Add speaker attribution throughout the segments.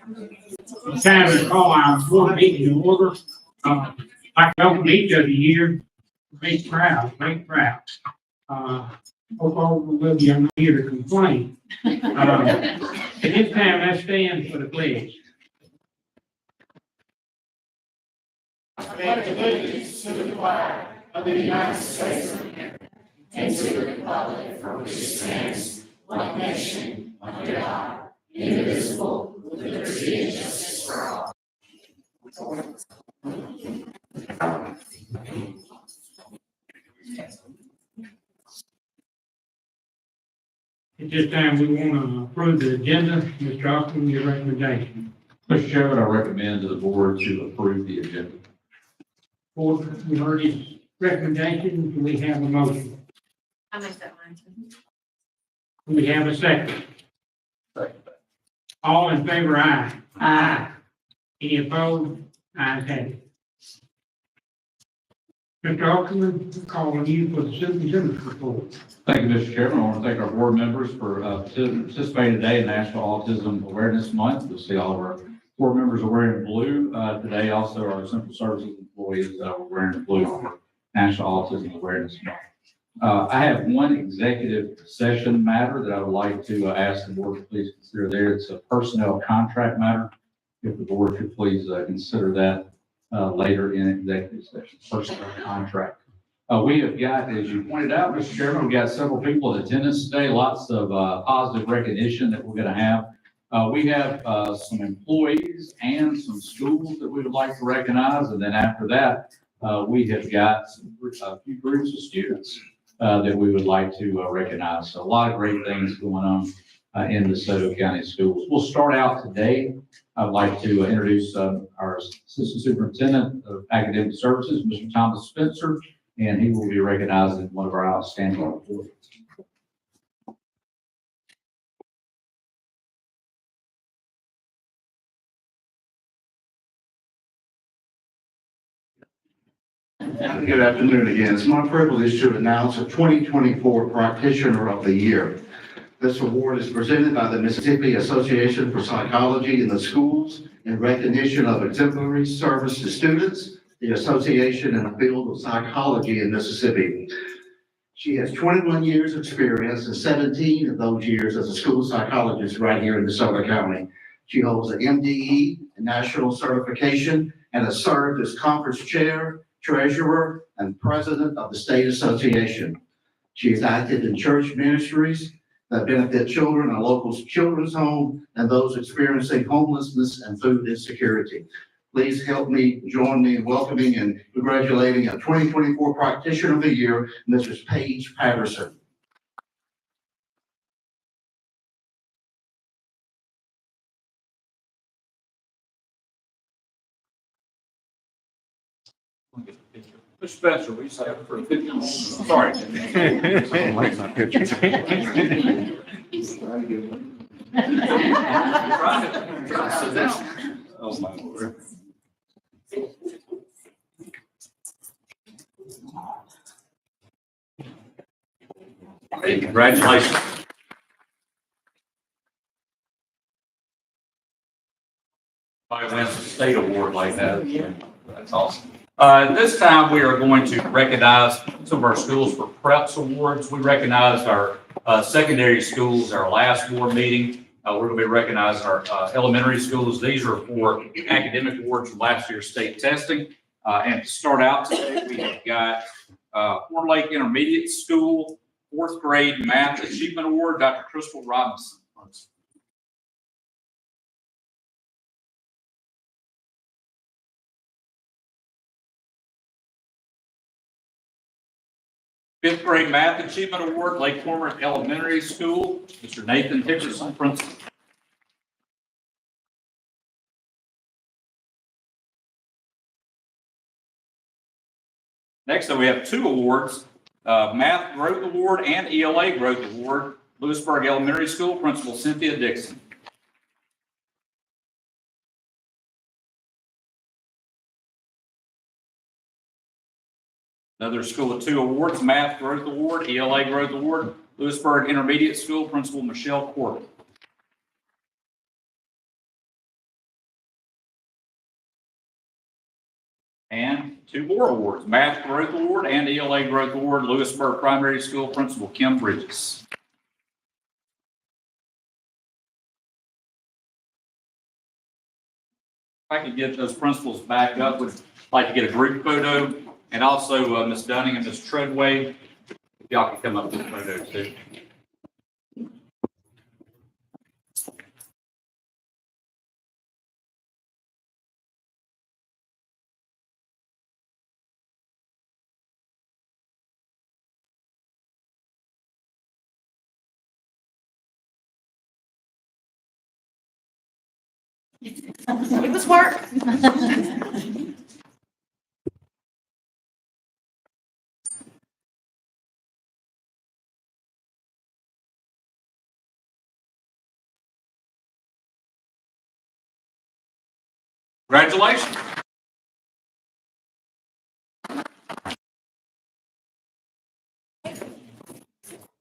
Speaker 1: It's time to call our board meeting to order. I welcome each of the year. Make proud. Hope all of you are not here to complain. At this time, let's stand for the pledge.
Speaker 2: I pledge allegiance to the flag of the United States of America and to the republic for which it stands, one nation, under God, indivisible, with liberty and justice for all.
Speaker 1: At this time, we want to approve the agenda. Mr. Austin, your recommendation.
Speaker 3: Mr. Chairman, I recommend to the board to approve the agenda.
Speaker 1: Board, we heard his recommendation. Do we have a motion?
Speaker 4: I make that motion.
Speaker 1: Do we have a second? All in favor, aye. Aye. Any opposed? Ayes have it. Mr. Austin, calling you for the superintendent's report.
Speaker 3: Thank you, Mr. Chairman. I want to thank our board members for participating today in National Autism Awareness Month. You'll see all of our board members are wearing blue today. Also, our central services employees are wearing blue for National Autism Awareness Month. I have one executive session matter that I would like to ask the board to please consider there. It's a personnel contract matter. If the board could please consider that later in executive session, personnel contract. We have got, as you pointed out, Mr. Chairman, we've got several people in attendance today, lots of positive recognition that we're going to have. We have some employees and some schools that we would like to recognize. And then after that, we have got a few groups of students that we would like to recognize. So a lot of great things going on in the DeSoto County Schools. We'll start out today. I'd like to introduce our Assistant Superintendent of Academic Services, Mr. Thomas Spencer, and he will be recognizing one of our outstanding employees.
Speaker 5: Good afternoon again. It's my privilege to announce a 2024 Practitioner of the Year. This award is presented by the Mississippi Association for Psychology in the Schools in recognition of exemplary service to students, the association in the field of psychology in Mississippi. She has 21 years experience and 17 of those years as a school psychologist right here in DeSoto County. She holds an MDE, a national certification, and has served as conference chair, treasurer, and president of the state association. She is active in church ministries that benefit children in a local children's home and those experiencing homelessness and food insecurity. Please join me in welcoming and congratulating a 2024 Practitioner of the Year, Mrs. Paige Patterson.
Speaker 3: Mr. Spencer, will you say up for a 50? Sorry.
Speaker 5: I like my picture.
Speaker 3: Oh, my Lord. Hey, congratulations. I wins a state award like that. That's awesome. This time we are going to recognize some of our schools for PREPS awards. We recognized our secondary schools, our last board meeting. We're going to be recognizing our elementary schools. These are for academic awards from last year's state testing. And to start out today, we have got Horn Lake Intermediate School, 4th grade Math Achievement Award, Dr. Crystal Robinson. Fifth grade Math Achievement Award, Lake Cormorant Elementary School, Mr. Nathan Hickerson, principal. Next, we have 2 awards, Math Growth Award and ELA Growth Award, Lewisburg Elementary School, Principal Cynthia Dixon. Another school with 2 awards, Math Growth Award, ELA Growth Award, Lewisburg Intermediate School, Principal Michelle Corbett. And 2 more awards, Math Growth Award and ELA Growth Award, Lewisburg Primary School Principal Kim Bridges. If I could get those principals back up, would like to get a group photo, and also Ms. Dunning and Ms. Treadway, if y'all can come up with a photo too.
Speaker 4: It was work.
Speaker 3: Congratulations.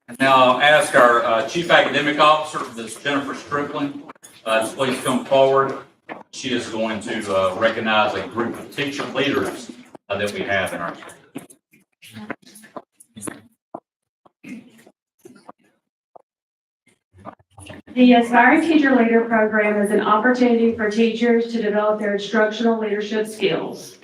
Speaker 3: And now I'll ask our Chief Academic Officer, Ms. Jennifer Strickland, to please come forward. She is going to recognize a group of teacher leaders that we have in our district.
Speaker 6: The Aspiring Teacher Leader Program is an opportunity for teachers to develop their instructional leadership skills.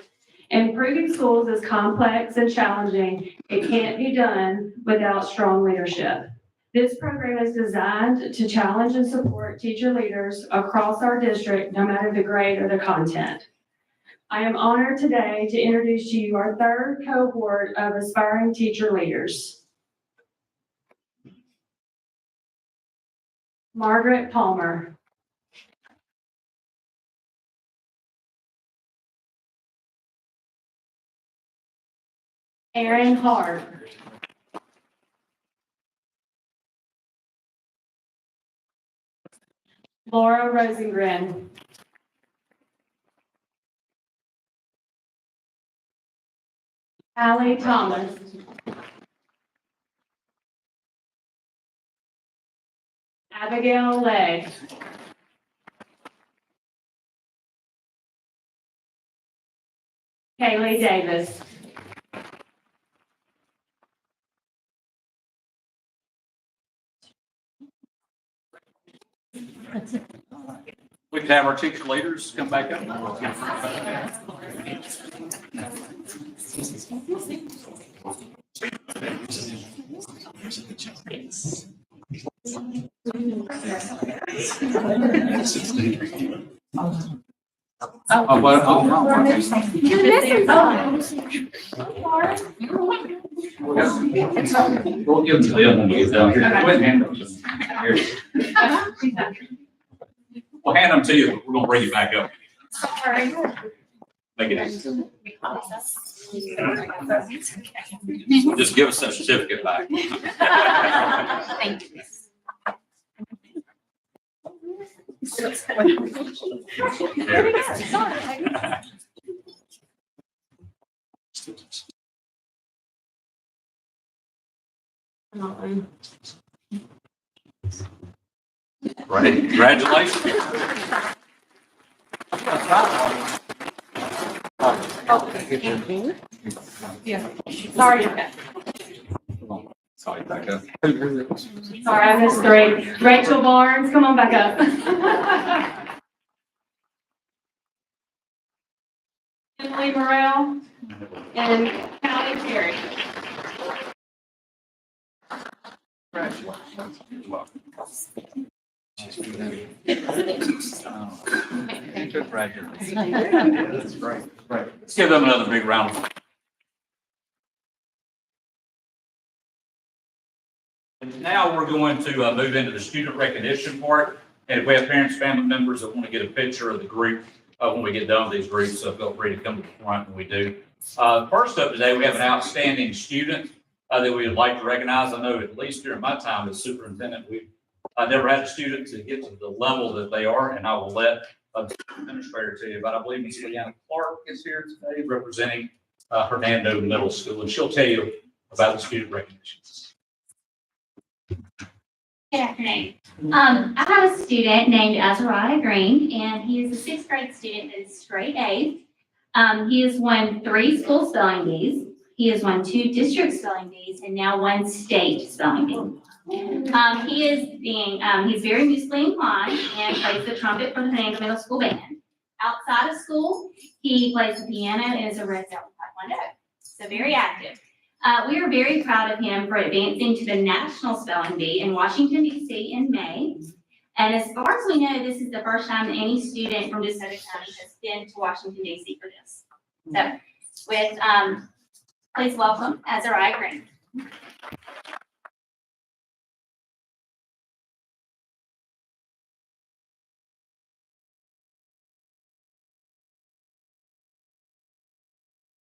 Speaker 6: Improving schools is complex and challenging. It can't be done without strong leadership. This program is designed to challenge and support teacher leaders across our district, no matter the grade or the content. I am honored today to introduce to you our 3rd cohort of Aspiring Teacher Leaders. Margaret Palmer. Erin Hart. Laura Rosengren. Allie Thomas. Abigail Legg. Kaylee Davis.
Speaker 3: We can have our teacher leaders come back up. Oh, but,
Speaker 6: You're missing
Speaker 3: we'll give them to them when we get down here. Go ahead and hand them to them. Here. We'll hand them to you, but we're gonna bring you back up.
Speaker 6: Sorry.
Speaker 3: Make it easy. Just give us that certificate back.
Speaker 4: Thank you.
Speaker 3: There we go. Right, congratulations.
Speaker 6: Sorry.
Speaker 3: Sorry, back up.
Speaker 6: Sorry, I missed 3. Rachel Barnes, come on back up. Emily Morrell and Callie Terry.
Speaker 3: That's great. Let's give them another big round. And now we're going to move into the student recognition part. And if we have parents, family members that want to get a picture of the group when we get done with these groups, so feel free to come to the front when we do. First up today, we have an outstanding student that we would like to recognize. I know at least during my time as superintendent, we've never had a student to get to the level that they are, and I will let the administrator tell you about. I believe Ms. Leanna Clark is here today representing Hernando Middle School, and she'll tell you about the student recognitions.
Speaker 7: Good afternoon. I have a student named Azariah Green, and he is a 6th grade student that is straight A's. He has won 3 school spelling bees. He has won 2 district spelling bees and now 1 state spelling bee. He's very musically inclined and plays the trumpet for the Henango Middle School Band. Outside of school, he plays the piano and is a red belt in Taekwondo. So very active. We are very proud of him for advancing to the National Spelling Bee in Washington, D.C. in May. And as far as we know, this is the first time that any student from DeSoto County has been to Washington, D.C. for this. So please welcome Azariah Green.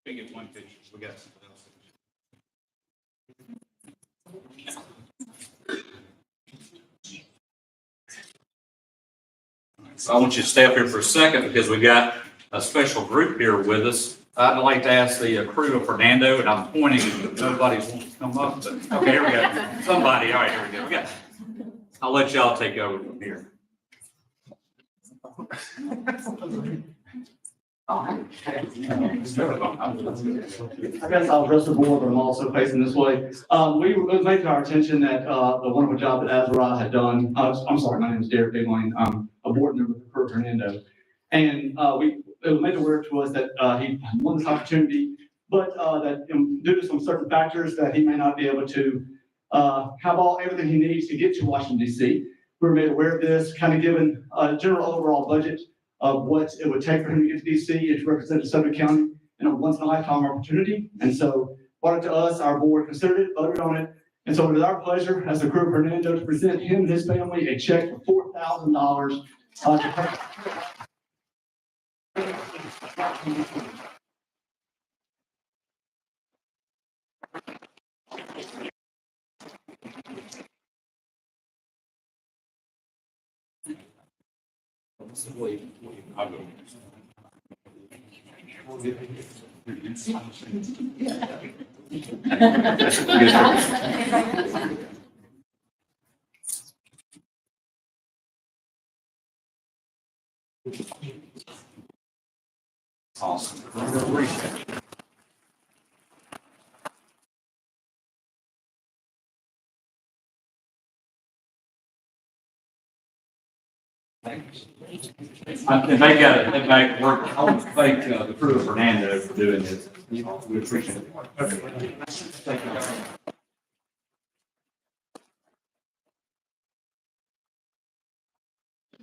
Speaker 3: We get one picture. We got something else. So I want you to stay up here for a second because we've got a special group here with us. I'd like to ask the crew of Fernando, and I'm pointing, nobody wants to come up, but, okay, here we go. Somebody, all right, here we go. I'll let y'all take over from here.
Speaker 8: I guess I'll address the board, but I'm also facing this way. It was made to our attention that the wonderful job that Azariah had done. I'm sorry, my name is Derek Big Lane. I'm a board member for Fernando. And it was made aware to us that he won this opportunity, but that due to some certain factors that he may not be able to have everything he needs to get to Washington, D.C. We were made aware of this, kind of given a general overall budget of what it would take for him to get to DC and to represent DeSoto County in a once-in-a-lifetime opportunity. And so brought it to us, our board considered it, voted on it. And so it is our pleasure as a crew of Fernando to present him and his family a check for $4,000
Speaker 3: Awesome. And they got it, they work, I want to thank the crew of Fernando for doing this. We appreciate it. Thank you.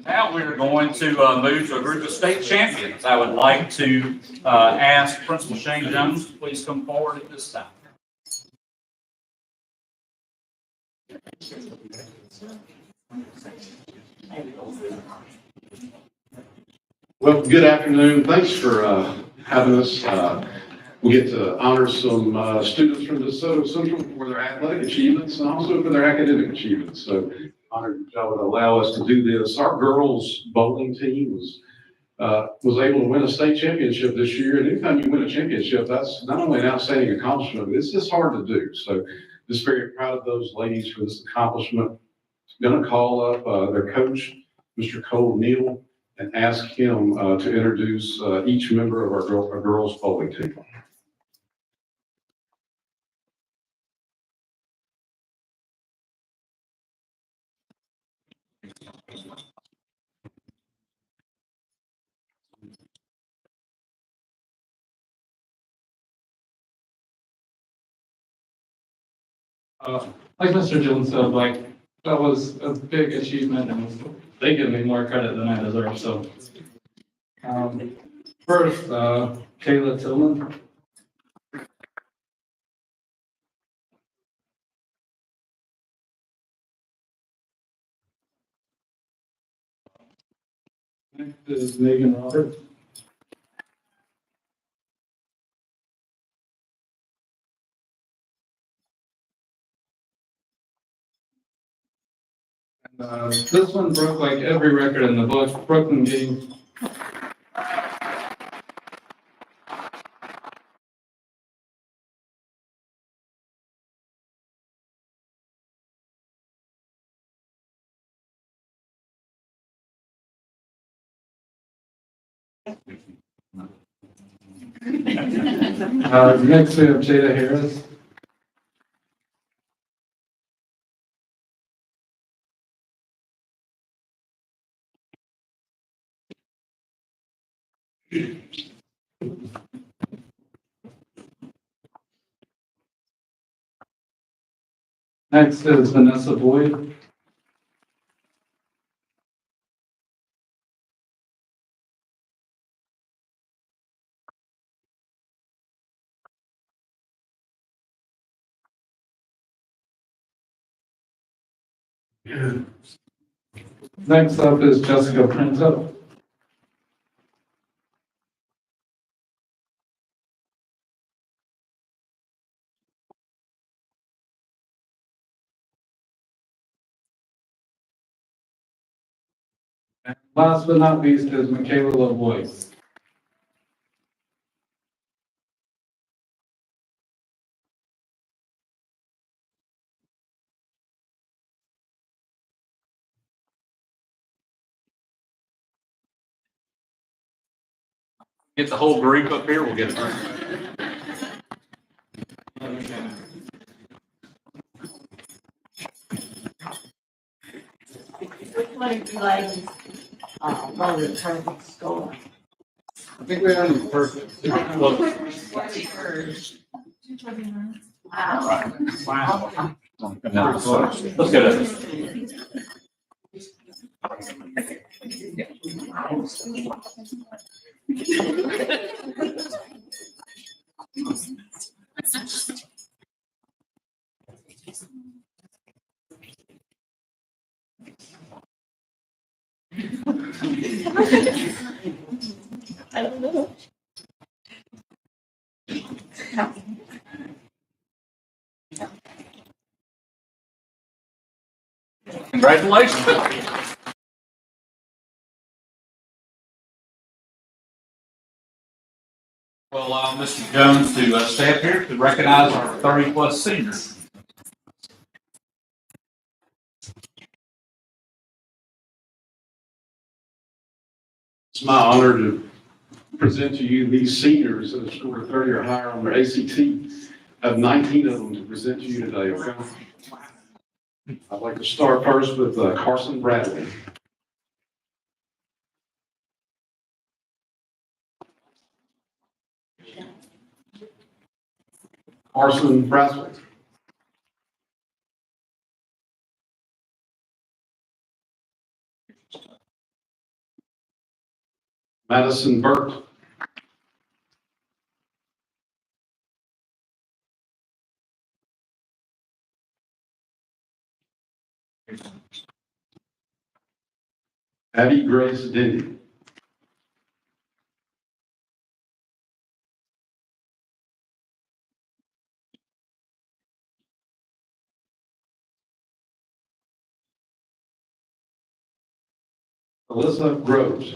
Speaker 3: Now we're going to move to a group of state champions. I would like to ask Principal Shane Jones to please come forward at this time.
Speaker 9: Well, good afternoon. Thanks for having us. We get to honor some students from DeSoto Central for their athletic achievements and also for their academic achievements. So honored that y'all would allow us to do this. Our girls bowling team was able to win a state championship this year. And anytime you win a championship, that's not only an outstanding accomplishment, it's just hard to do. So just very proud of those ladies for this accomplishment. Going to call up their coach, Mr. Cole Neal, and ask him to introduce each member of our girls bowling team.
Speaker 8: Like Mr. Jones said, that was a big achievement, and they give me more credit than I deserve. So, first, Kayla Tillman. Next is Megan Roberts. This one broke like every record in the book. Brooklyn Games.
Speaker 3: Next we have Jada Harris. Next is Vanessa Boyd. Next up is Jessica Printo. And last but not least is Michaela LaVoy.
Speaker 10: Get the whole group up here, we'll get it.
Speaker 2: Which one of you ladies, voted for the school?
Speaker 3: I think we have the first.
Speaker 2: What's yours?
Speaker 1: Wow.
Speaker 10: Let's get it.
Speaker 2: I don't know.
Speaker 10: Congratulations. We'll allow Mr. Jones to stay up here to recognize our 30-plus seniors.
Speaker 9: It's my honor to present to you these seniors that have scored 30 or higher on their ACT. I have 19 of them to present to you today. Okay? I'd like to start first with Carson Bradley. Carson Bradley. Madison Burt. Addie Grace Denny. Alyssa Groves.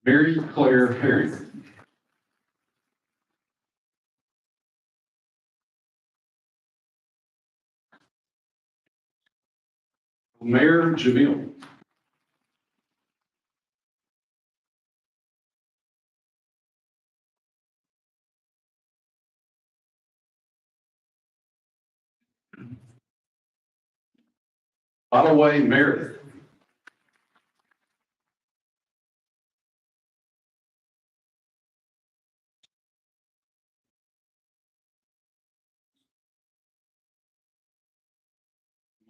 Speaker 9: Mary Claire Perry. Mayor Jamil. Ottaway Meredith.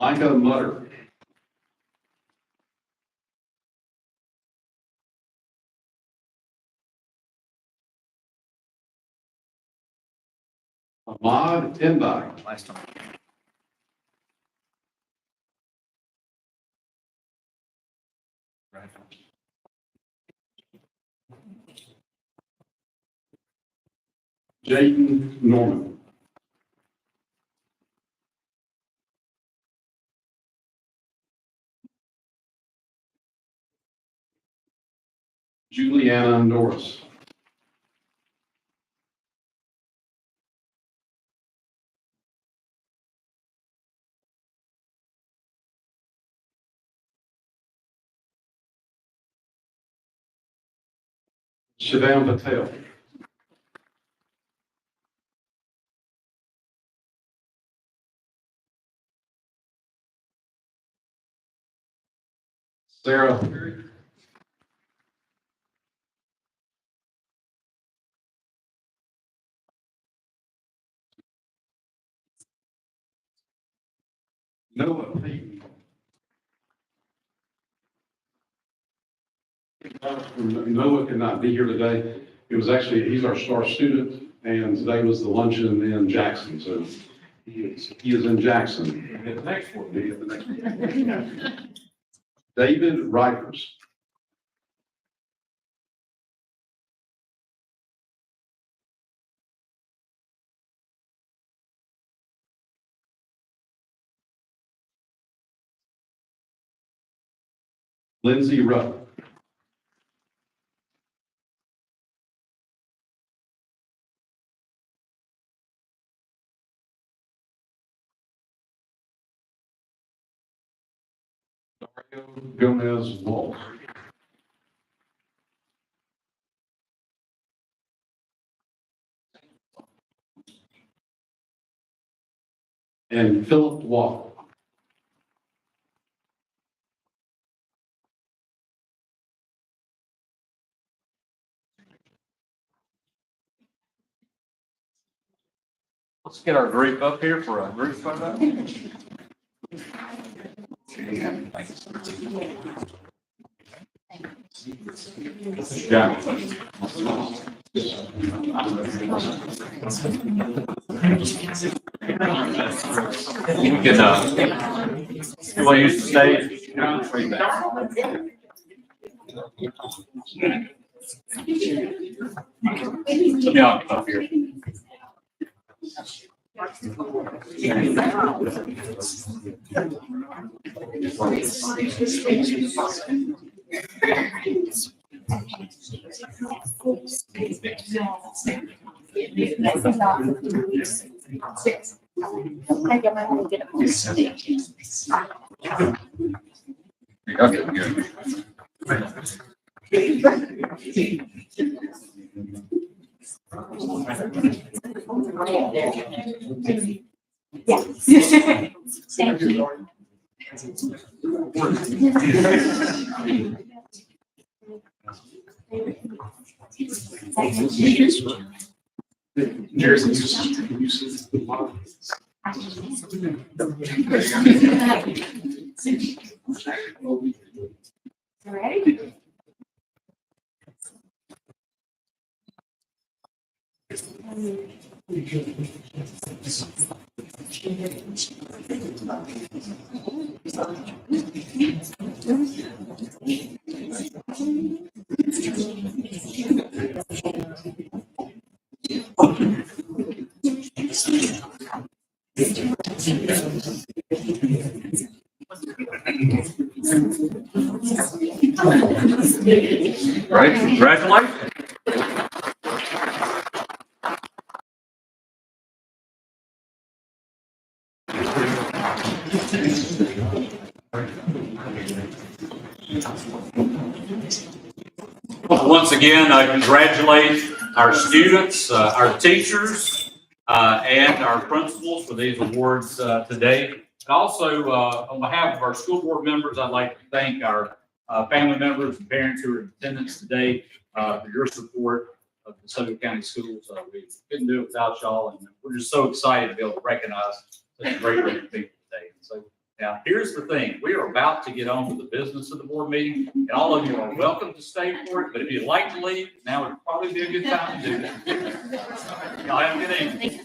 Speaker 9: Micah Mutter. Ahmad Imbai.
Speaker 10: Last time.
Speaker 9: Jaden Norman. Juliana Norris. Shivam Patel. Sarah Perry. Noah Payton. Noah could not be here today. He's our star student, and today was the luncheon in Jackson, so he is in Jackson. At the next one, maybe at the next one. David Rikers. Lindsay Rupp. Dario Gomez Wolf. And Philip Walker.
Speaker 10: Let's get our group up here for a group photo. Yeah. You can, you want to use the stage? Right back. Yeah, up here. Okay, good.
Speaker 7: Thank you. Ready?
Speaker 10: Right, congratulations. Once again, I congratulate our students, our teachers, and our principals for these awards today. And also, on behalf of our school board members, I'd like to thank our family members and parents who are in attendance today for your support of the DeSoto County Schools. We couldn't do it without y'all, and we're just so excited to be able to recognize such a great group of people today. So now, here's the thing. We are about to get on with the business of the board meeting, and all of you are welcome to stay for it, but if you'd like to leave, now would probably be a good time to do that. Y'all have a good evening.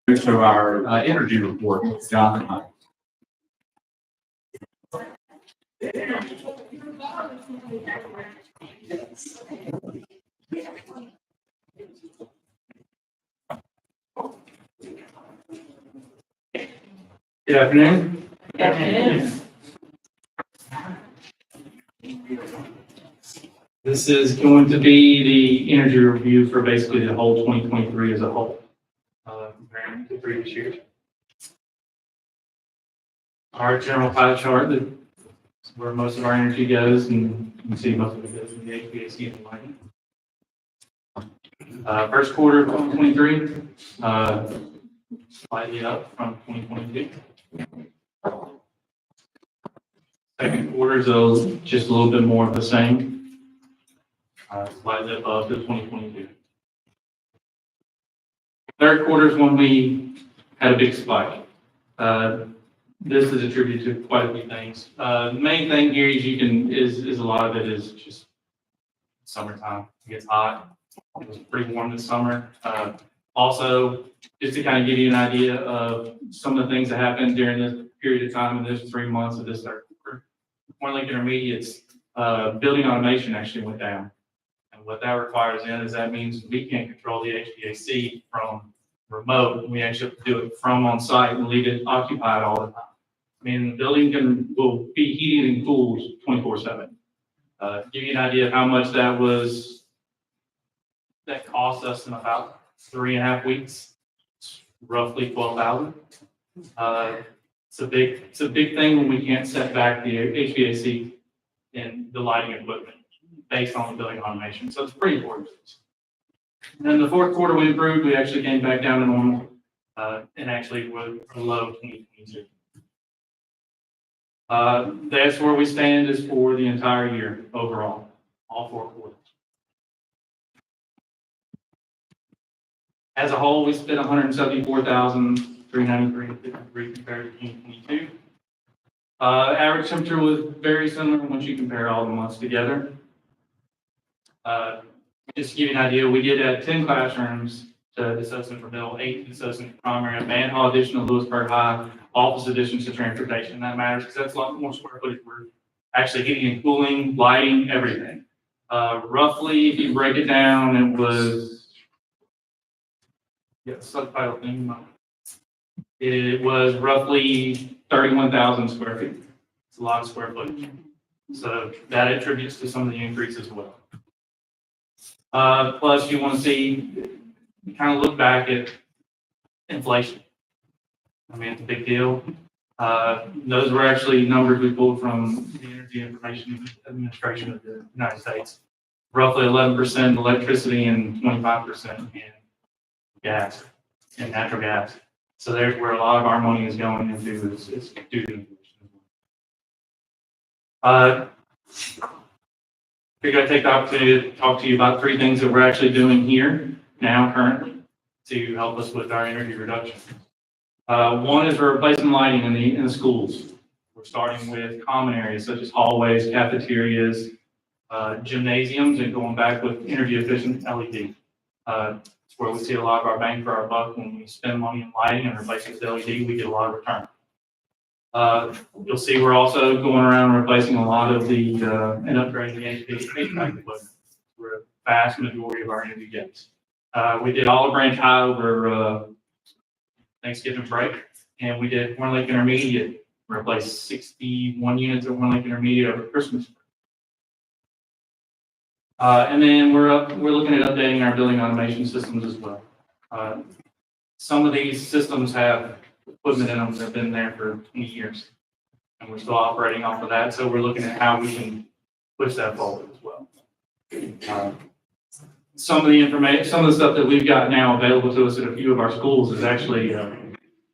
Speaker 3: to our energy report, Jonathan.
Speaker 8: Good afternoon. This is going to be the energy review for basically the whole 2023 as a whole, comparing to previous years. Our general pie chart, that's where most of our energy goes, and you can see most of it goes in the HVAC and lighting. First quarter of 2023, slightly up from 2022. Second quarter is just a little bit more of the same, slightly above the 2022. Third quarter is when we had a big spike. This is attributed to quite a few things. The main thing here is a lot of it is just summertime. It gets hot. It was pretty warm this summer. Also, just to kind of give you an idea of some of the things that happened during this period of time in this 3 months of this third quarter. Point Lake Intermediate's building automation actually went down. And what that requires then is that means we can't control the HVAC from remote. We actually have to do it from on site and leave it occupied all the time. I mean, the building will be heated and cooled 24/7. Give you an idea of how much that cost us in about 3.5 weeks, roughly 12,000. It's a big thing when we can't set back the HVAC and the lighting equipment based on the building automation. So it's pretty important. And then the fourth quarter we improved. We actually came back down to normal, and actually were below 2022. That's where we stand is for the entire year overall, all 4 quarters. As a whole, we spent $174,393 compared to 2022. Average temperature was very similar once you compare all the months together. Just to give you an idea, we did add 10 classrooms to DeSoto Central Middle, 8 to DeSoto Central Primary, a band hall addition to Lewisburg High, office additions to transportation. That matters because that's a lot more square footage. We're actually heating and cooling, lighting, everything. Roughly, if you break it down, it was, subtitle thing. It was roughly 31,000 square feet. It's a lot of square footage. So that attributes to some of the increase as well. Plus, you want to see, kind of look back at inflation. I mean, it's a big deal. Those were actually numbers we pulled from the Energy Information Administration of the United States. Roughly 11% electricity and 25% in gas and natural gas. So there's where a lot of our money is going into is due to inflation. Figured I'd take the opportunity to talk to you about 3 things that we're actually doing here now currently to help us with our energy reduction. One is we're replacing lighting in the schools. We're starting with common areas such as hallways, cafeterias, gymnasiums, and going back with energy efficient LED. It's where we see a lot of our bang for our buck. When we spend money in lighting and replace it with LED, we get a lot of return. You'll see we're also going around and replacing a lot of the and upgrading the HVAC equipment. We're a vast majority of our energy gets. We did Olive Branch High over Thanksgiving break, and we did Point Lake Intermediate, replaced 61 units of Point Lake Intermediate over Christmas. And then we're looking at updating our building automation systems as well. Some of these systems have equipment in them that have been there for 20 years, and we're still operating off of that. So we're looking at how we can push that forward as well. Some of the stuff that we've got now available to us at a few of our schools is actually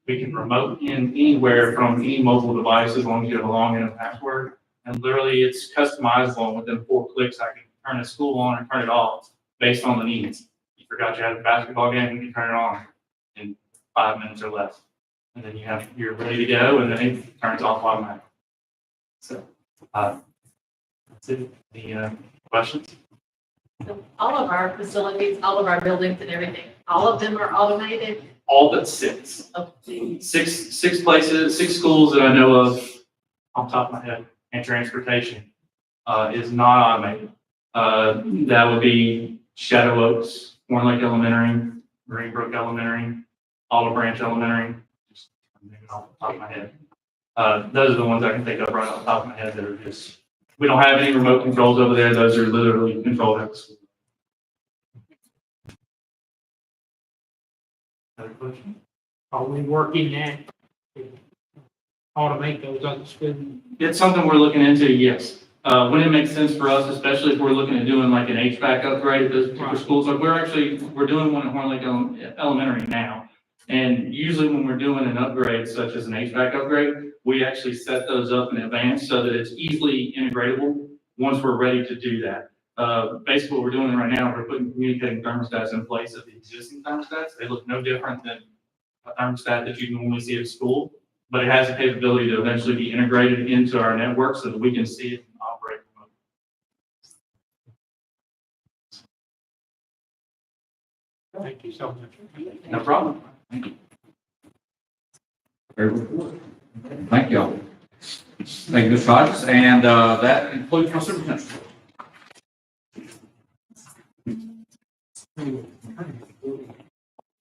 Speaker 8: we can remote in anywhere from any mobile device as long as you have a login and password. And literally, it's customizable. Within 4 clicks, I can turn the school on and turn it off based on the needs. You forgot you had a basketball game, we can turn it on in 5 minutes or less. And then you're ready to go, and then it turns off automatically. So that's it. The questions?
Speaker 11: All of our facilities, all of our buildings and everything, all of them are automated.
Speaker 8: all but six. Six places, six schools that I know of, off the top of my head, and transportation, is not automated. That would be Shadow Oaks, Horn Lake Elementary, Greenbrook Elementary, Olive Branch Elementary, just I'm naming off the top of my head. Those are the ones I can think of right off the top of my head that are just, we don't have any remote controls over there. Those are literally controlled at the school. Other question?
Speaker 1: Are we working at automate those other schools?
Speaker 8: It's something we're looking into, yes. When it makes sense for us, especially if we're looking at doing like an HVAC upgrade at those particular schools, like we're doing one at Horn Lake Elementary now. And usually when we're doing an upgrade, such as an HVAC upgrade, we actually set those up in advance so that it's easily integratable once we're ready to do that. Basically what we're doing right now, we're putting communicating thermostats in place of the existing thermostats. They look no different than a thermostat that you normally see at school, but it has the capability to eventually be integrated into our network so that we can see it and operate remotely.
Speaker 1: Thank you so much.
Speaker 8: No problem.
Speaker 3: Very good. Thank you all. Thank you, Ms. Hodges, and that concludes my superintendent.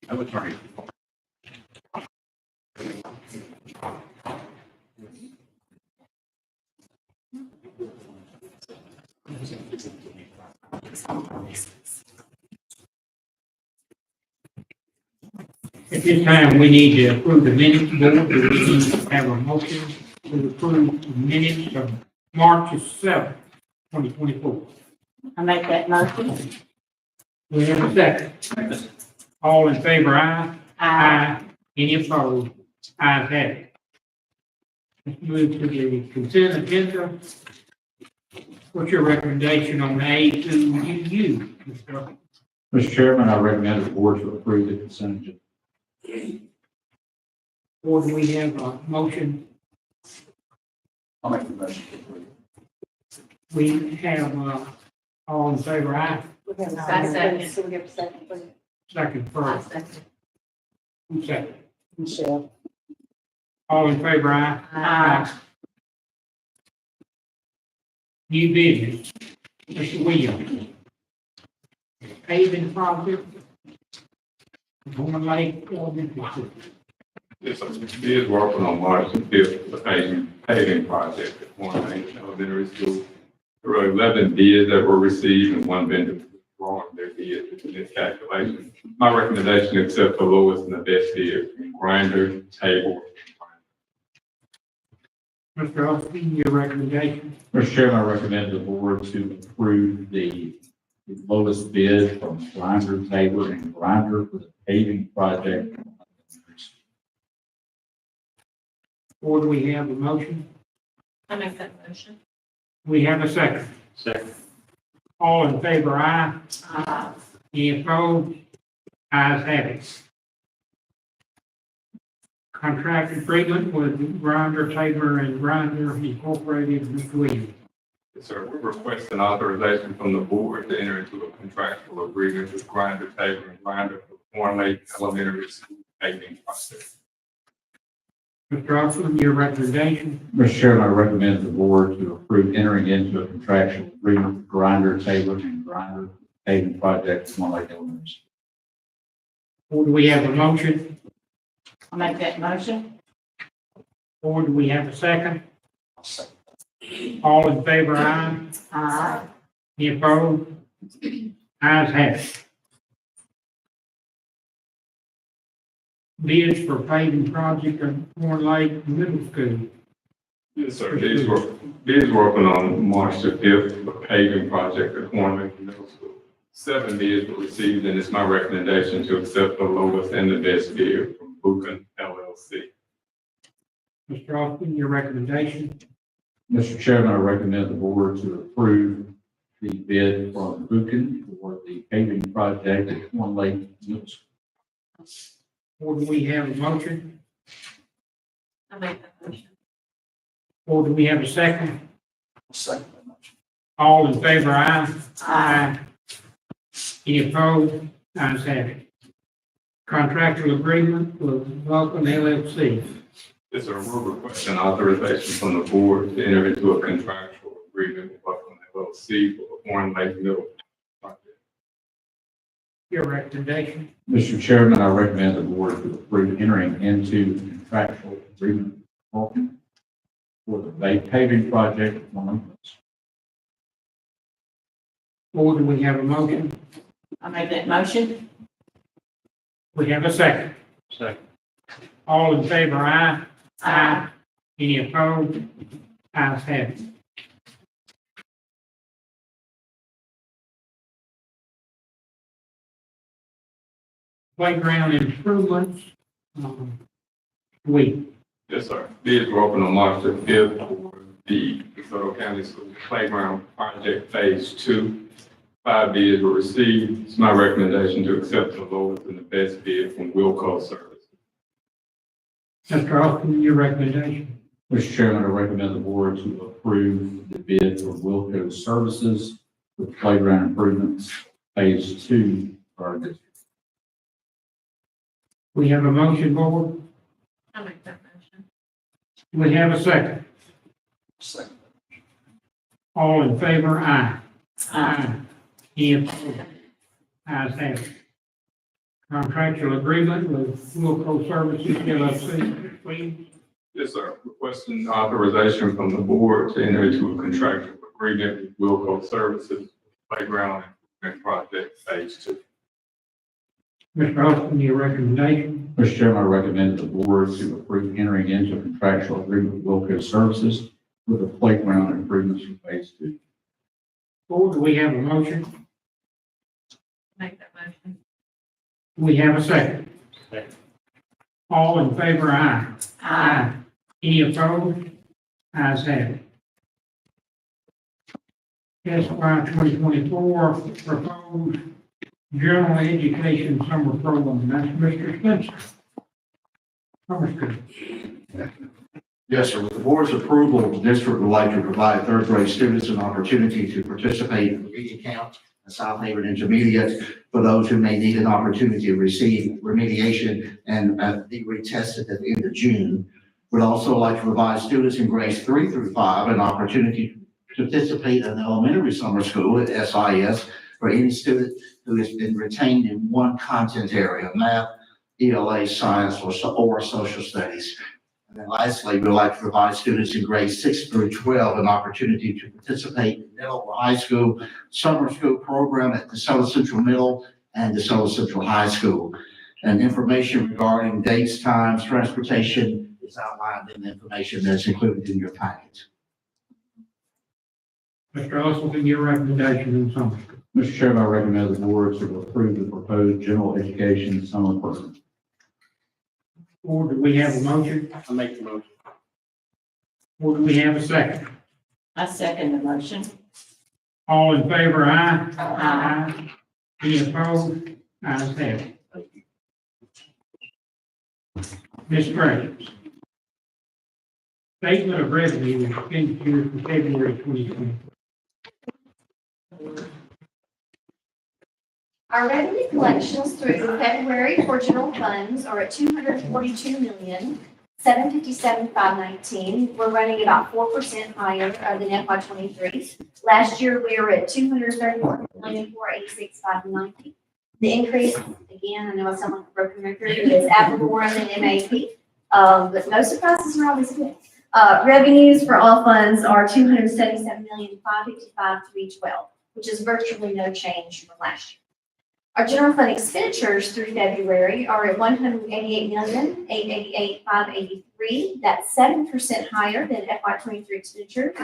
Speaker 3: No attorney.
Speaker 1: At this time, we need to approve the minutes board. Do we need to have a motion to approve the minutes of March 7th, 2024?
Speaker 4: I make that motion.
Speaker 1: We have a second. All in favor, aye? Aye. Any opposed? Ayes have it. Let's move to the consent agenda. What's your recommendation on A to U, Mr. Russell?
Speaker 3: Mr. Chairman, I recommend the board to approve the consent agenda.
Speaker 1: Or do we have a motion?
Speaker 3: I'll make the motion to approve.
Speaker 1: We have, all in favor, aye?
Speaker 4: Second.
Speaker 1: Second first.
Speaker 4: Second.
Speaker 1: Who's second?
Speaker 4: Michelle.
Speaker 1: All in favor, aye?
Speaker 4: Aye.
Speaker 1: New business, Mr. Williams. Paving project. Horn Lake Elementary School.
Speaker 11: Yes, sir. We is working on March the 5th, the paving project at Horn Lake Elementary School. There were 11 bids that were received and one vendor withdrawing their bid in this calculation. My recommendation is accept the lowest and the best bid from Grinder, Table.
Speaker 1: Mr. Austin, your recommendation?
Speaker 3: Mr. Chairman, I recommend the board to approve the lowest bid from Grinder, Tabor, and Grinder for the paving project.
Speaker 1: Or do we have a motion?
Speaker 4: I make that motion.
Speaker 1: We have a second.
Speaker 8: Second.
Speaker 1: All in favor, aye?
Speaker 4: Aye.
Speaker 1: Any opposed? Ayes have it. Contract agreement with Grinder, Tabor, and Grinder Incorporated, Mr. Williams.
Speaker 11: Yes, sir. We're requesting authorization from the board to enter into a contractual agreement with Grinder, Table, and Grinder for the Horn Lake Elementary School paving project.
Speaker 1: Mr. Austin, your recommendation?
Speaker 3: Mr. Chairman, I recommend the board to approve entering into a contractual agreement with Grinder, Tabor, and Grinder paving project at Horn Lake Elementary School.
Speaker 1: Or do we have a motion?
Speaker 4: I make that motion.
Speaker 1: Or do we have a second? All in favor, aye?
Speaker 4: Aye.
Speaker 1: Any opposed? Ayes have it. Bids for paving project at Horn Lake Middle School.
Speaker 11: Yes, sir. These working on March the 5th, the paving project at Horn Lake Middle School. 7 bids were received, and it's my recommendation to accept the lowest and the best bid from Buchan LLC.
Speaker 1: Mr. Austin, your recommendation?
Speaker 3: Mr. Chairman, I recommend the board to approve the bid from Buchan for the paving project at Horn Lake Middle School.
Speaker 1: Or do we have a motion?
Speaker 4: I make that motion.
Speaker 1: Or do we have a second?
Speaker 3: Second.
Speaker 1: All in favor, aye?
Speaker 4: Aye.
Speaker 1: Any opposed? Ayes have it. contractual agreement with Vulcan LLC.
Speaker 11: Yes, sir. We're requesting authorization from the board to enter into a contractual agreement with Buckland LLC for the Horn Lake Middle project.
Speaker 1: Your recommendation?
Speaker 3: Mr. Chairman, I recommend the board to approve entering into a contractual agreement with Vulcan for the paving project at Horn.
Speaker 1: Or do we have a motion?
Speaker 4: I make that motion.
Speaker 1: We have a second.
Speaker 10: Second.
Speaker 1: All in favor, aye. Aye. Any opposed? Ayes have it. Playground improvements,
Speaker 11: Yes, sir. Bids were open on March the 5th for the DeSoto County School Playground Project Phase 2. 5 bids were received. It's my recommendation to accept the lowest and the best bid from Wilco Services.
Speaker 1: Mr. Austin, your recommendation?
Speaker 3: Mr. Chairman, I recommend the board to approve the bid for Wilco Services with playground improvements phase 2 for our district.
Speaker 1: We have a motion, board.
Speaker 4: I make that motion.
Speaker 1: We have a second.
Speaker 3: Second.
Speaker 1: All in favor, aye. Aye. Any opposed? Ayes have it. Contractual agreement with Wilco Services LLC, please.
Speaker 11: Yes, sir. Requesting authorization from the board to enter into a contractual agreement with Wilco Services Playground Improvement Project Phase 2.
Speaker 1: Mr. Austin, your recommendation?
Speaker 3: Mr. Chairman, I recommend the board to approve entering into a contractual agreement with Wilco Services with the playground improvements for phase 2.
Speaker 1: Board, do we have a motion?
Speaker 4: Make that motion.
Speaker 1: We have a second.
Speaker 10: Second.
Speaker 1: All in favor, aye.
Speaker 4: Aye.
Speaker 1: Any opposed? Ayes have it. FY 2024 proposed general education summer program. That's Mr. Spencer. Summer school.
Speaker 5: Yes, sir. With the board's approval, the district would like to provide third grade students an opportunity to participate in reading camp at South Haven Intermediate for those who may need an opportunity to receive remediation and be retested at the end of June. We'd also like to provide students in grades 3 through 5 an opportunity to participate in the elementary summer school at SIS for any student who has been retained in one content area, math, ELA, science, or social studies. And then lastly, we'd like to provide students in grades 6 through 12 an opportunity to participate in middle or high school summer school program at DeSoto Central Middle and DeSoto Central High School. And information regarding dates, times, transportation is outlined in the information that's included in your packet.
Speaker 1: Mr. Austin, your recommendation on summer school.
Speaker 3: Mr. Chairman, I recommend the board to approve the proposed general education summer program.
Speaker 1: Board, do we have a motion?
Speaker 10: I make the motion.
Speaker 1: Or do we have a second?
Speaker 4: I second the motion.
Speaker 1: All in favor, aye.
Speaker 4: Aye.
Speaker 1: Any opposed? Ayes have it. Ms. Graves. Statement of revenue and expenditures for February 2020.
Speaker 2: Our revenue collections through February for general funds are at $242,757,519. We're running about 4% higher than FY '23. Last year, we were at $234,486,590. The increase, again, I know I sound like a broken record, is applicable in MAP, but no surprises are always good. Revenues for all funds are $277,555,312, which is virtually no change from last year. Our general fund expenditures through February are at $188,888,583. That's 7% higher than FY '23 expenditures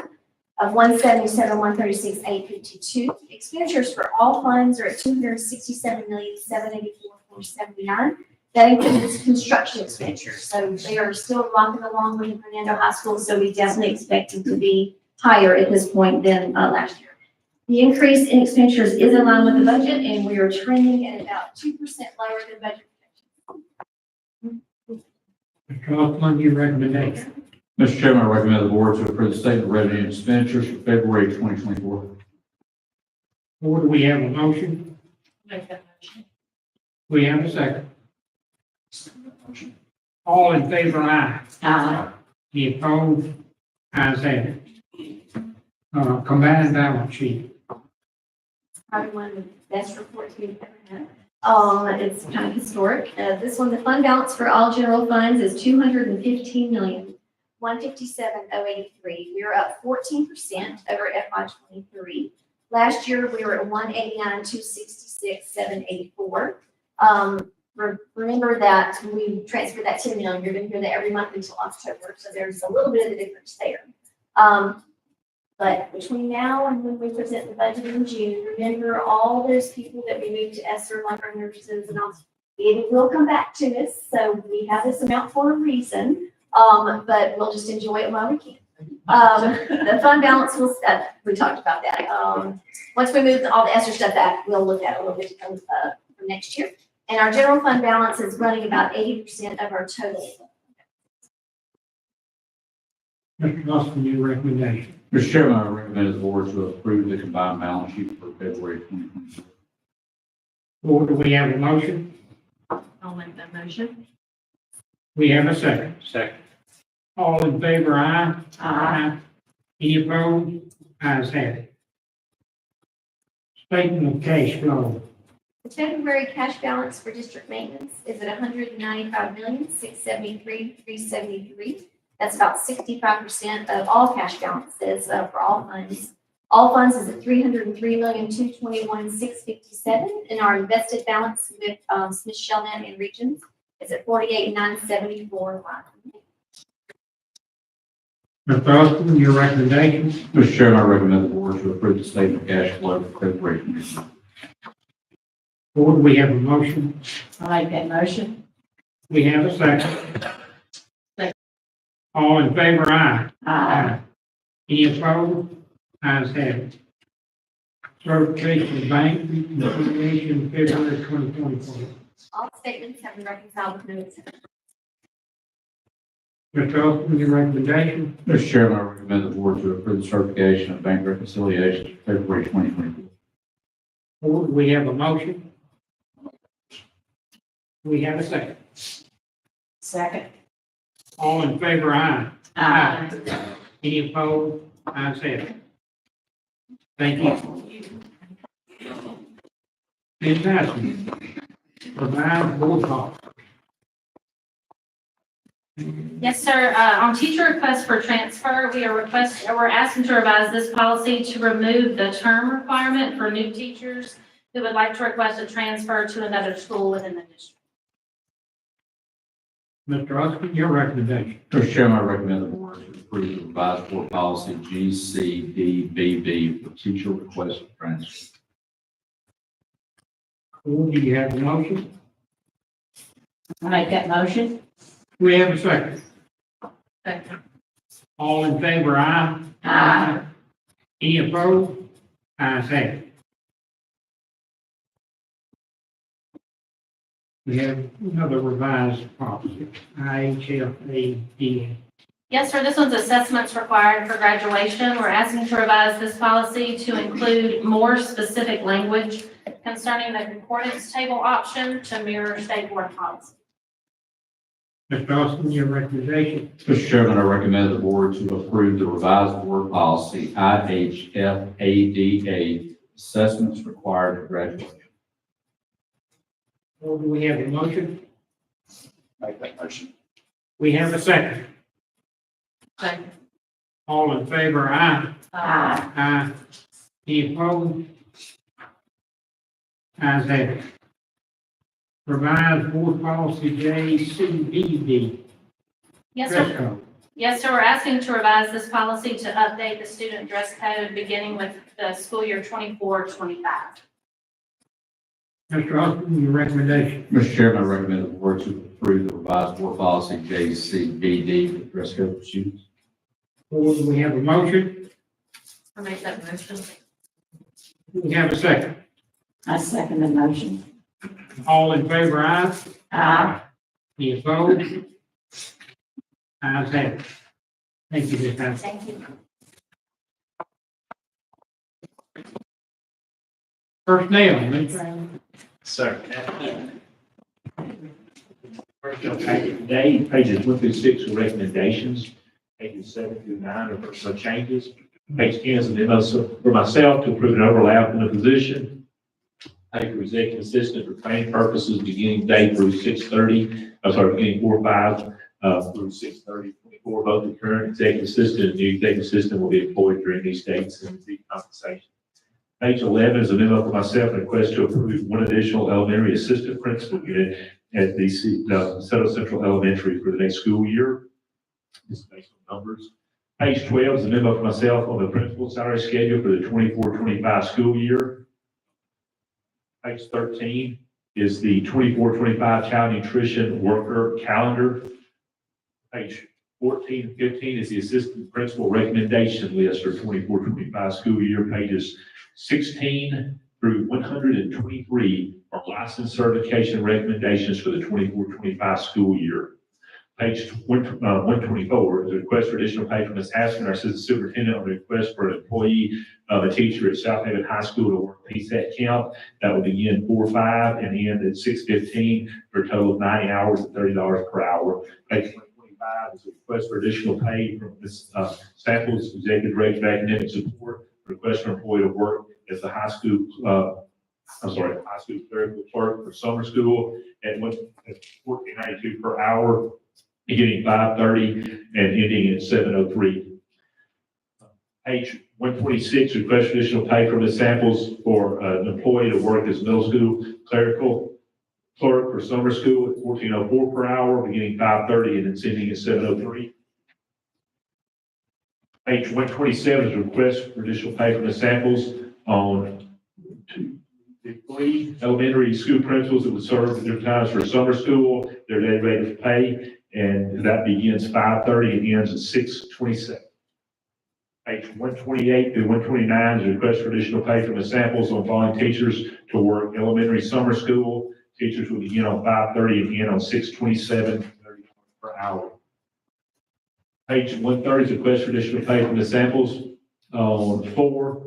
Speaker 2: of $177,136,852. Expenditures for all funds are at $267,784,479. That includes construction expenditures. So they are still rocking along with Fernando High School. So we definitely expect them to be higher at this point than last year. The increase in expenditures is in line with the budget, and we are trending at about 2% lower than budget projections.
Speaker 1: Mr. Austin, your recommendation.
Speaker 3: Mr. Chairman, I recommend the board to approve the statement of revenue and expenditures for February 2024.
Speaker 1: Board, do we have a motion?
Speaker 4: Make that motion.
Speaker 1: We have a second. All in favor, aye.
Speaker 4: Aye.
Speaker 1: Any opposed? Ayes have it. Combined balance sheet.
Speaker 2: Probably one of the best reports we've ever had. It's kind of historic. This one, the fund balance for all general funds is 215,157,083. We are up 14% over FY '23. Last year, we were at 189,266,784. Remember that we transferred that 10 million. You're going to hear that every month until October, so there's a little bit of a difference there. But between now and when we present the budget in June, remember all those people that we moved to ESSER, like our nurses and all, it will come back to us. So we have this amount for a reason, but we'll just enjoy it while we can. The fund balance will, we talked about that. Once we move all the ESSER stuff back, we'll look at it a little bit for next year. And our general fund balance is running about 80% of our total.
Speaker 1: Mr. Austin, your recommendation.
Speaker 3: Mr. Chairman, I recommend the board to approve the combined balance sheet for February 2024.
Speaker 1: Board, do we have a motion?
Speaker 4: I'll make that motion.
Speaker 1: We have a second.
Speaker 10: Second.
Speaker 1: All in favor, aye.
Speaker 4: Aye.
Speaker 1: Any opposed? Ayes have it. Statement of cash flow.
Speaker 2: The February cash balance for district maintenance is at 195,673,373. That's about 65% of all cash balances for all funds. All funds is at 303,221,657, and our invested balance with Smith Shellnut and Regions is at 48,974.
Speaker 1: Mr. Austin, your recommendation.
Speaker 3: Mr. Chairman, I recommend the board to approve the statement of cash flow for February 2024.
Speaker 1: Board, do we have a motion?
Speaker 4: I'll make that motion.
Speaker 1: We have a second. All in favor, aye.
Speaker 4: Aye.
Speaker 1: Any opposed? Ayes have it. Certification of bank reconciliation February 2024.
Speaker 2: All statements have been reconciled with notes.
Speaker 1: Mr. Austin, your recommendation.
Speaker 3: Mr. Chairman, I recommend the board to approve the certification of bank reconciliation for February 2024.
Speaker 1: Board, we have a motion. We have a second.
Speaker 4: Second.
Speaker 1: All in favor, aye.
Speaker 4: Aye.
Speaker 1: Any opposed? Ayes have it. Thank you. Investment. Provide board policy.
Speaker 7: Yes, sir. On teacher requests for transfer, we're asking to revise this policy to remove the term requirement for new teachers who would like to request a transfer to another school within the district.
Speaker 1: Mr. Austin, your recommendation.
Speaker 3: Mr. Chairman, I recommend the board to approve the revised board policy GCDBB for teacher request for transfer.
Speaker 1: Board, do you have a motion?
Speaker 4: I'll make that motion.
Speaker 1: We have a second.
Speaker 4: Second.
Speaker 1: All in favor, aye.
Speaker 4: Aye.
Speaker 1: Any opposed? Ayes have it. We have another revised policy, IHFADA.
Speaker 7: Yes, sir. This one's assessments required for graduation. We're asking to revise this policy to include more specific language concerning the concordance table option to mirror state board policy.
Speaker 1: Mr. Austin, your recommendation.
Speaker 3: Mr. Chairman, I recommend the board to approve the revised board policy IHFADA assessments required for graduation.
Speaker 1: Or do we have a motion?
Speaker 9: Make that motion.
Speaker 1: We have a second.
Speaker 4: Second.
Speaker 1: All in favor, aye.
Speaker 4: Aye.
Speaker 1: Aye. Any opposed? Ayes have it. Revised board policy JCBD.
Speaker 7: Yes,
Speaker 1: Dress
Speaker 7: sir.
Speaker 1: code.
Speaker 7: Yes, sir. We're asking to revise this policy to update the student dress code beginning with the school year 24-25.
Speaker 1: Mr. Austin, your recommendation.
Speaker 3: Mr. Chairman, I recommend the board to approve the revised board policy JCBD for dress code for students.
Speaker 1: Board, do we have a motion?
Speaker 4: I'll make that motion.
Speaker 1: We have a second.
Speaker 4: I second the motion.
Speaker 1: All in favor, aye.
Speaker 4: Aye.
Speaker 1: Any opposed? Ayes have it. Thank you, Ms. Hammond.
Speaker 2: Thank you.
Speaker 1: Personnel, Ms. Brown.
Speaker 9: Sir.
Speaker 12: Okay, today, pages 1 through 6 are recommendations. Pages 7 through 9 are personal changes. Page 10 is an memo for myself to approve an overlap in a position. Pay for executive assistant for training purposes, beginning day through 6/30, beginning 4/5 through 6/30/24. Both the current executive assistant and new executive assistant will be employed during these dates and receive compensation. Page 11 is a memo for myself, a request to approve one additional elementary assistant principal unit at the DeSoto Central Elementary for the next school year. This is based on numbers. Page 12 is a memo for myself on the principal salary schedule for the 24-25 school year. Page 13 is the 24-25 child nutrition worker calendar. Page 14 and 15 is the assistant principal recommendation list for 24-25 school year. Pages 16 through 123 are license certification recommendations for the 24-25 school year. Page 124 is a request for additional pay from Ms. Haskins, our assistant superintendent, on a request for an employee of a teacher at South Haven High School to work PSAT camp. That will begin 4/5 and end at 6/15 for a total of 90 hours at $30 per hour. Page 125 is a request for additional pay from Ms. Samples, executive director of academic support, request for employee to work as a high school clerical clerk for summer school at $14.92 per hour, beginning 5:30 and ending at 7:03. Page 126, request for additional pay from the samples for an employee to work as middle school clerical clerk for summer school at $14.04 per hour, beginning 5:30 and then ending at 7:03. Page 127 is a request for additional pay from the samples on the 3 elementary school principals that would serve their times for summer school, their day rate of pay, and that begins 5:30 and ends at 6:27. Page 128 through 129 is a request for additional pay from the samples on following teachers to work elementary summer school. Teachers will begin on 5:30 and end on 6:27 per hour. Page 130 is a request for additional pay from the samples on 4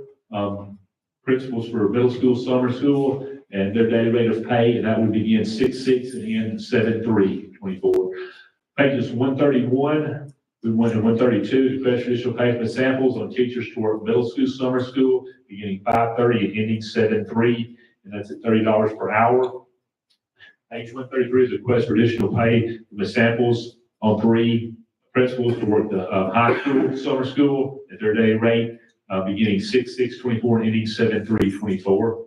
Speaker 12: principals for middle school, summer school, and their daily rate of pay, and that would begin 6/6 and end 7/3/24. Pages 131 through 132 is request for additional pay from the samples on teachers to work middle school, summer school, beginning 5:30 and ending 7/3, and that's at $30 per hour. Page 133 is a request for additional pay from the samples on 3 principals to work the high school, summer school at their daily rate, beginning 6/6/24 and ending 7/3/24.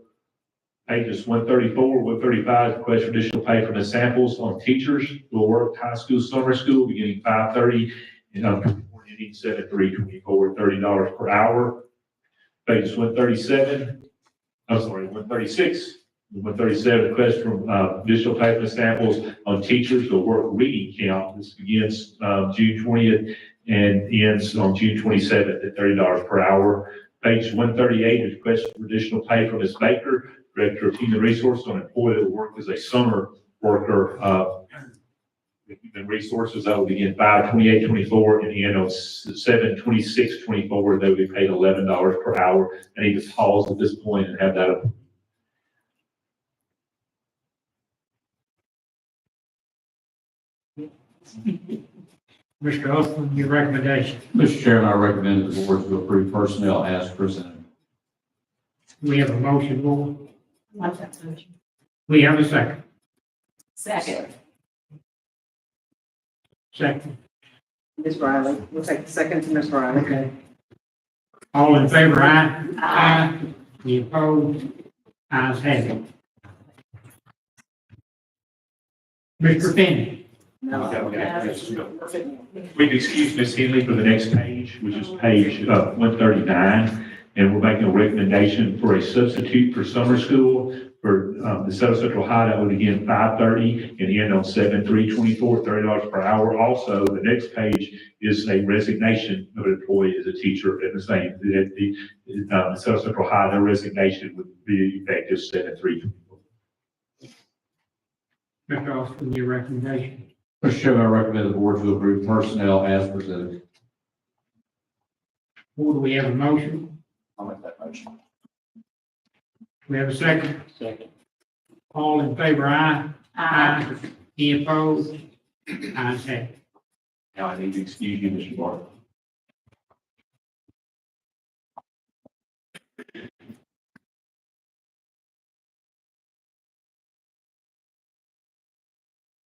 Speaker 12: Pages 134, 135 is request for additional pay from the samples on teachers who will work high school, summer school, beginning 5:30 and ending 7/3/24, $30 per hour. Pages 136, 137, request from additional pay from the samples on teachers who will work reading camp. This begins June 20th and ends on June 27th at $30 per hour. Page 138 is request for additional pay from Ms. Baker, Director of Human Resources, on employee that will work as a summer worker with Human Resources. That will begin 5/28/24 and end on 7/26/24. They will be paid $11 per hour. I need to pause at this point and have that up.
Speaker 1: Mr. Austin, your recommendation.
Speaker 3: Mr. Chairman, I recommend the board to approve personnel as presented.
Speaker 1: We have a motion, Lord.
Speaker 4: Like that motion.
Speaker 1: We have a second.
Speaker 4: Second.
Speaker 1: Second.
Speaker 2: Ms. Riley, we'll take the second to Ms. Riley.
Speaker 1: Okay. All in favor, aye? Aye. Any opposed? Ayes have it. Mr. Finney.
Speaker 12: We've excused Ms. Henley for the next page, which is page 139, and we're making a recommendation for a substitute for summer school for the DeSoto Central High. That would begin 5:30 and end on 7/3/24, $30 per hour. Also, the next page is a resignation of an employee as a teacher at the same, at the DeSoto Central High. Their resignation would be effective 7/3/24.
Speaker 1: Mr. Austin, your recommendation.
Speaker 3: Mr. Chairman, I recommend the board to approve personnel as presented.
Speaker 1: Board, we have a motion.
Speaker 3: I'll make that motion.
Speaker 1: We have a second.
Speaker 3: Second.
Speaker 1: All in favor, aye?
Speaker 4: Aye.
Speaker 1: Any opposed? Ayes have it.
Speaker 12: Now I need to excuse you, Mr. Barton.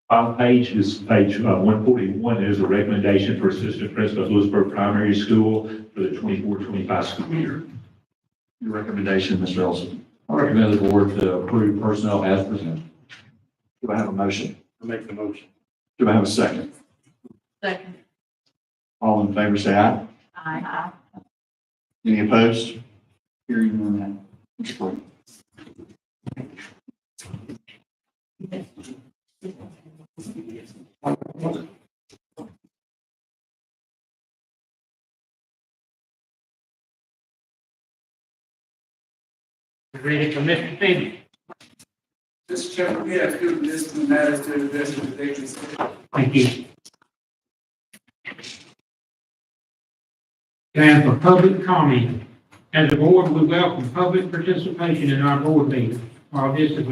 Speaker 12: Final page is page 141. There's a recommendation for assistant principal of Lewisburg Primary School for the 24-25 school year.
Speaker 3: Your recommendation, Mr. Ellison. I recommend the board to approve personnel as presented. Do I have a motion?
Speaker 8: I make the motion.
Speaker 3: Do I have a second?
Speaker 4: Second.
Speaker 3: All in favor, say aye.
Speaker 4: Aye.
Speaker 3: Any opposed? Hearing none. Mr. Clerk.
Speaker 1: Ready for Mr. Stevens?
Speaker 13: Mr. Chairman, we have two municipal matters to address in the executive session.
Speaker 1: Thank you. Time for public comment. As a board, we welcome public participation in our board meetings. While this is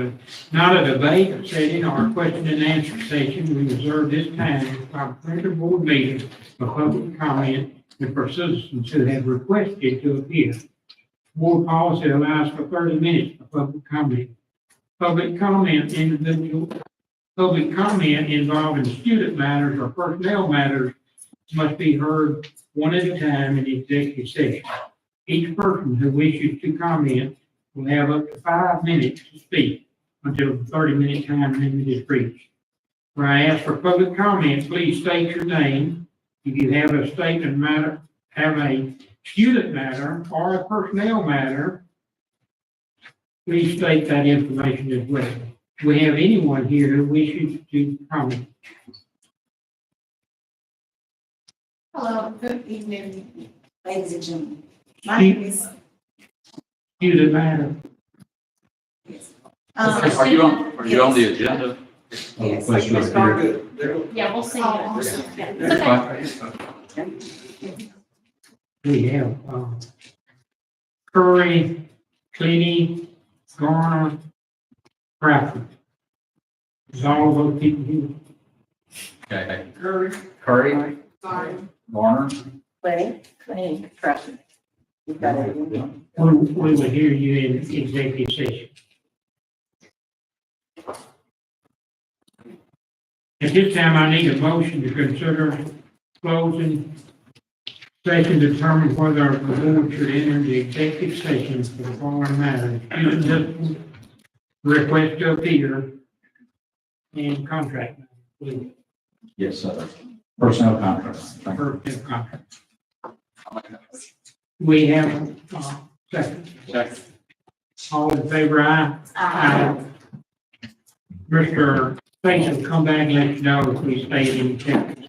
Speaker 1: not a debate setting or a question and answer session, we reserve this time for our regular board meeting for public comment and for citizens who have requested to appear. Board policy allows for 30 minutes for public comment. Public comment involving student matters or personnel matters must be heard one at a time in the executive session. Each person who wishes to comment will have up to 5 minutes to speak until the 30-minute time limit is reached. When I ask for public comment, please state your name. If you have a statement matter, have a student matter or a personnel matter, please state that information as well. Do we have anyone here who wishes to comment?
Speaker 2: Hello, good evening, ladies and gentlemen. My name is.
Speaker 1: Student matter.
Speaker 10: Are you on the agenda?
Speaker 2: Yes.
Speaker 3: Question over here.
Speaker 13: Good.
Speaker 7: Yeah, we'll see.
Speaker 2: Oh,
Speaker 7: It's okay.
Speaker 1: We have, Curry, Cleany, Garner, Crawford. Is all of those people here?
Speaker 10: Okay.
Speaker 13: Curry.
Speaker 10: Garner.
Speaker 4: Clean, trust me. You've got everything.
Speaker 1: We will hear you in executive session. At this time, I need a motion to consider closing session to determine whether the board should enter the executive session for the following matters. Student discipline, request to appear, and contract matter, please.
Speaker 3: Yes, sir. Personnel contract. Thank you.
Speaker 1: Personnel contract. We have, second.
Speaker 8: Second.
Speaker 1: All in favor, aye? Aye. Mr. Space will come back and let you know if we stay in executive